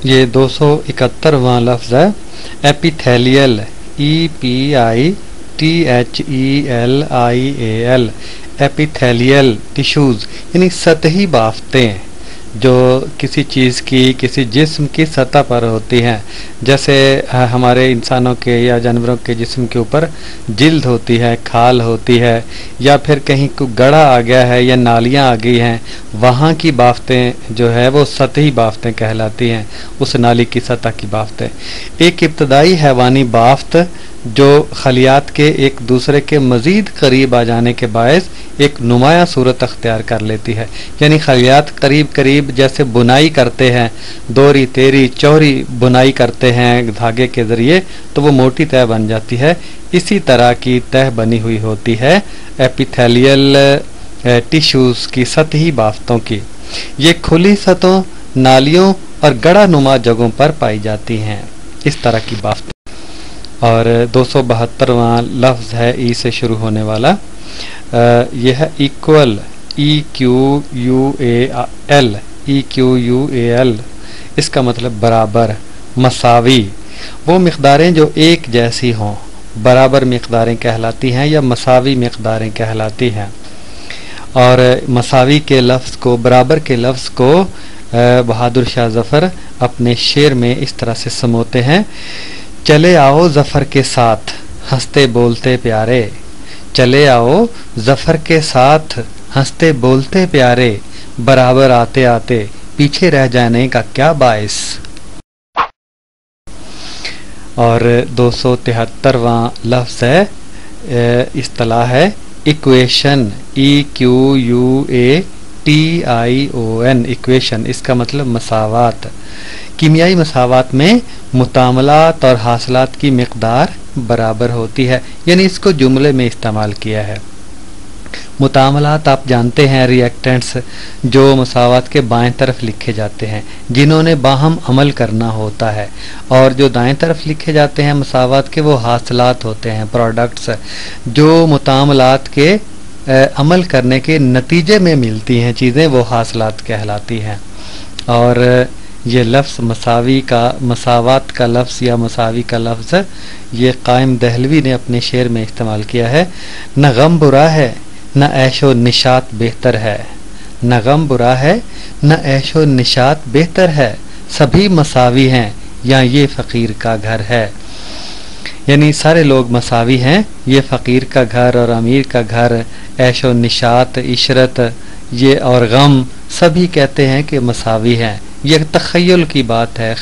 یہ 271واں لفظ ہے ایپیتھیلیل، EPITHELIAL، ایپیتھیلیل ٹیشوز یعنی سطحی بافتیں جو کسی چیز کی کسی جسم کی سطح پر ہوتی ہیں، جیسے ہمارے انسانوں کے یا جانوروں کے جسم کے اوپر جلد ہوتی ہے، کھال ہوتی ہے، یا پھر کہیں کوئی گڑھا آ گیا ہے یا نالیاں آ گئی ہیں، وہاں کی بافتیں جو ہے وہ سطحی بافتیں کہلاتی ہیں، اس نالی کی سطح کی بافتیں۔ ایک ابتدائی حیوانی بافت جو خلیات کے ایک دوسرے کے مزید قریب آ جانے کے باعث ایک نمایاں صورت اختیار کر لیتی ہے، یعنی خلیات قریب قریب جیسے بنائی کرتے ہیں، دوہری تیری چوہری بنائی کرتے ہیں دھاگے کے ذریعے تو وہ موٹی تہ بن جاتی ہے، اسی طرح کی تہ بنی ہوئی ہوتی ہے ایپیتھیلیل ٹیشوز کی سطحی بافتوں کی۔ یہ کھلی سطحوں، نالیوں اور گڑھا نما جگہوں پر پائی جاتی ہیں اس طرح کی بافتیں۔ اور 272واں لفظ ہے ای سے شروع ہونے والا، یہ ہے ایکول، EQUAL، اس کا مطلب برابر، مساوی۔ وہ مقداریں جو ایک جیسی ہوں برابر مقداریں کہلاتی ہیں یا مساوی مقداریں کہلاتی ہیں۔ اور مساوی کے لفظ کو، برابر کے لفظ کو بہادر شاہ ظفر اپنے شعر میں اس طرح سے سموتے ہیں: چلے آؤ ظفر کے ساتھ ہنستے بولتے پیارے، چلے آؤ ظفر کے ساتھ ہنستے بولتے پیارے، برابر آتے آتے پیچھے رہ جانے کا کیا باعث۔ اور 273واں لفظ ہے، اصطلاح ہے ایکویشن، EQUATION، ایکویشن، اس کا مطلب مساوات۔ کیمیائی مساوات میں متعاملات اور حاصلات کی مقدار برابر ہوتی ہے، یعنی اس کو جملے میں استعمال کیا ہے۔ متعاملات آپ جانتے ہیں، ری ایکٹنٹس جو مساوات کے بائیں طرف لکھے جاتے ہیں، جنہوں نے باہم عمل کرنا ہوتا ہے، اور جو دائیں طرف لکھے جاتے ہیں مساوات کے، وہ حاصلات ہوتے ہیں، پروڈکٹس، جو متعاملات کے عمل کرنے کے نتیجے میں ملتی ہیں چیزیں، وہ حاصلات کہلاتی ہیں۔ اور یہ لفظ مساوات کا لفظ یا مساوی کا لفظ یہ قائم دہلوی نے اپنے شعر میں استعمال کیا ہے: نہ غم برا ہے نہ عیش و نشاط بہتر ہے، نہ غم برا ہے نہ عیش و نشاط بہتر ہے، سبھی مساوی ہیں یا یہ فقیر کا گھر ہے۔ یعنی سارے لوگ مساوی ہیں، یہ فقیر کا گھر اور امیر کا گھر، عیش و نشاط، عشرت، یہ اور غم، سبھی کہتے ہیں کہ مساوی ہیں۔ یہ تخیل کی بات ہے۔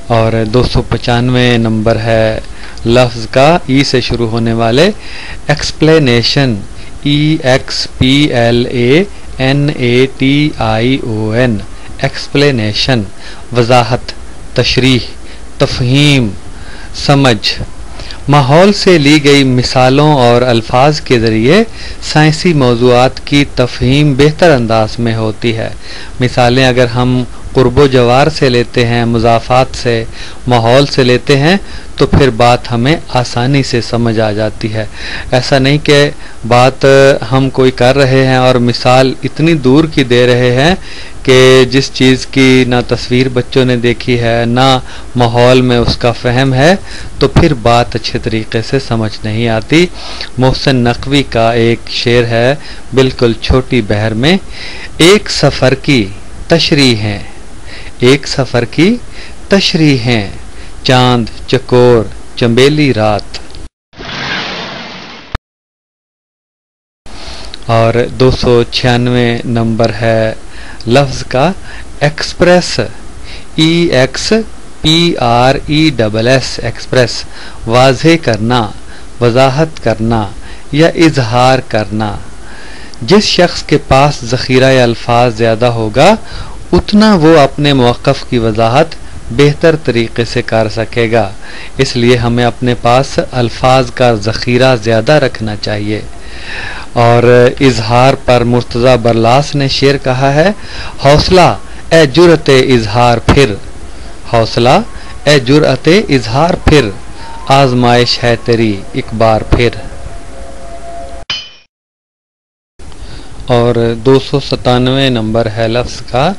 اور 295 نمبر ہے لفظ کا ای سے شروع ہونے والے ایکسپلینیشن، EXPLANATION، ایکسپلینیشن، وضاحت، تشریح، تفہیم، سمجھ۔ ماحول سے لی گئی مثالوں اور الفاظ کے ذریعے سائنسی موضوعات کی تفہیم بہتر انداز میں ہوتی ہے۔ مثالیں اگر ہم قرب و جوار سے لیتے ہیں، مضافات سے، ماحول سے لیتے ہیں تو پھر بات ہمیں آسانی سے سمجھ آ جاتی ہے۔ ایسا نہیں کہ بات ہم کوئی کر رہے ہیں اور مثال اتنی دور کی دے رہے ہیں کہ جس چیز کی نہ تصویر بچوں نے دیکھی ہے نہ ماحول میں اس کا فہم ہے تو پھر بات اچھے طریقے سے سمجھ نہیں آتی۔ محسن نقوی کا ایک شعر ہے بالکل چھوٹی بحر میں، ایک سفر کی تشریح ہیں، ایک سفر کی تشریح ہیں، چاند چکور چنبیلی رات۔ اور 296 نمبر ہے لفظ کا ایکسپریس، EXPRESS، ایکسپریس، واضح کرنا، وضاحت کرنا یا اظہار کرنا۔ جس شخص کے پاس ذخیرہ الفاظ زیادہ ہوگا اتنا وہ اپنے موقف کی وضاحت بہتر طریقے سے کر سکے گا، اس لیے ہمیں اپنے پاس الفاظ کا ذخیرہ زیادہ رکھنا چاہیے۔ اور اظہار پر مرتضی برلاس نے شعر کہا ہے، حوصلہ اے جرأت اظہار پھر، حوصلہ اے جرأت اظہار پھر، آزمائش ہے تیری ایک بار پھر۔ اور 297 نمبر ہے لفظ کا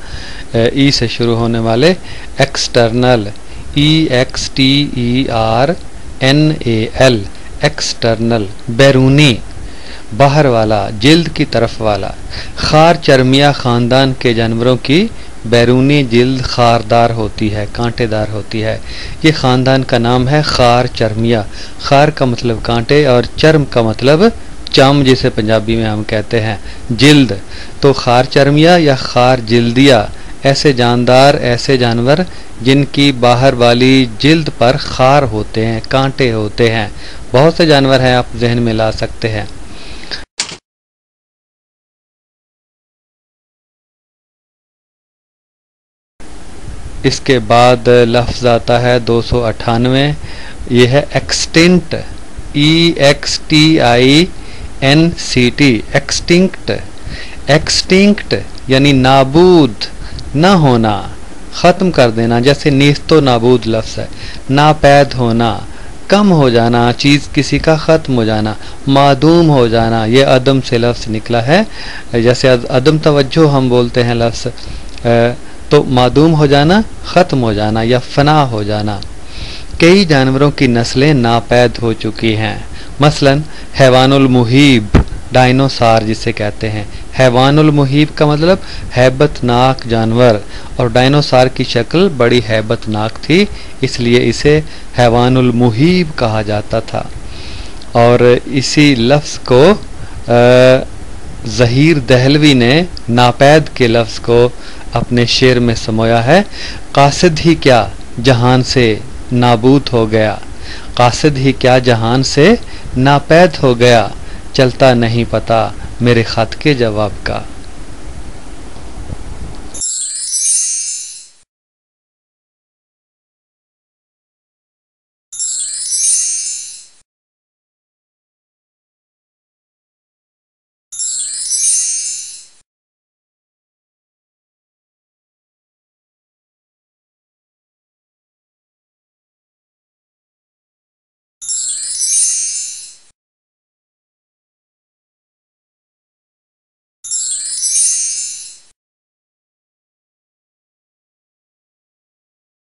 ای سے شروع ہونے والے ایکسٹرنل، EXTERNAL، ایکسٹرنل، بیرونی، باہر والا، جلد کی طرف والا۔ خار چرمیا خاندان کے جانوروں کی بیرونی جلد خاردار ہوتی ہے، کانٹے دار ہوتی ہے۔ یہ خاندان کا نام ہے خار چرمیا۔ خار کا مطلب کانٹے اور چرم کا مطلب چم، جسے پنجابی میں ہم کہتے ہیں جلد۔ تو خار چرمیا یا خار جلدیا ایسے جاندار، ایسے جانور جن کی باہر والی جلد پر خار ہوتے ہیں، کانٹے ہوتے ہیں۔ بہت سے جانور ہیں، آپ ذہن میں لا سکتے ہیں۔ اس کے بعد لفظ آتا ہے 298، یہ ہے ایکسٹنٹ، EXTINCT، ایکسٹنکٹ، ایکسٹنکٹ یعنی نابود، نہ ہونا، ختم کر دینا، جیسے نیست و نابود لفظ ہے، ناپید ہونا، کم ہو جانا، چیز کسی کا ختم ہو جانا، معدوم ہو جانا، یہ عدم سے لفظ نکلا ہے، جیسے عدم توجہ ہم بولتے ہیں لفظ، تو معدوم ہو جانا، ختم ہو جانا یا فنا ہو جانا۔ کئی جانوروں کی نسلیں ناپید ہو چکی ہیں، مثلا حیوان المحیب، ڈائنوسار جسے کہتے ہیں۔ حیوان المحیب کا مطلب ہیبت ناک جانور، اور ڈائنوسار کی شکل بڑی ہیبت ناک تھی، اس لیے اسے حیوان المحیب کہا جاتا تھا۔ اور اسی لفظ کو ظہیر دہلوی نے ناپید کے لفظ کو اپنے شعر میں سمویا ہے، قاصد ہی کیا جہان سے نابود ہو گیا، قاصد ہی کیا جہان سے ناپید ہو گیا، چلتا نہیں پتا میرے خط کے جواب کا۔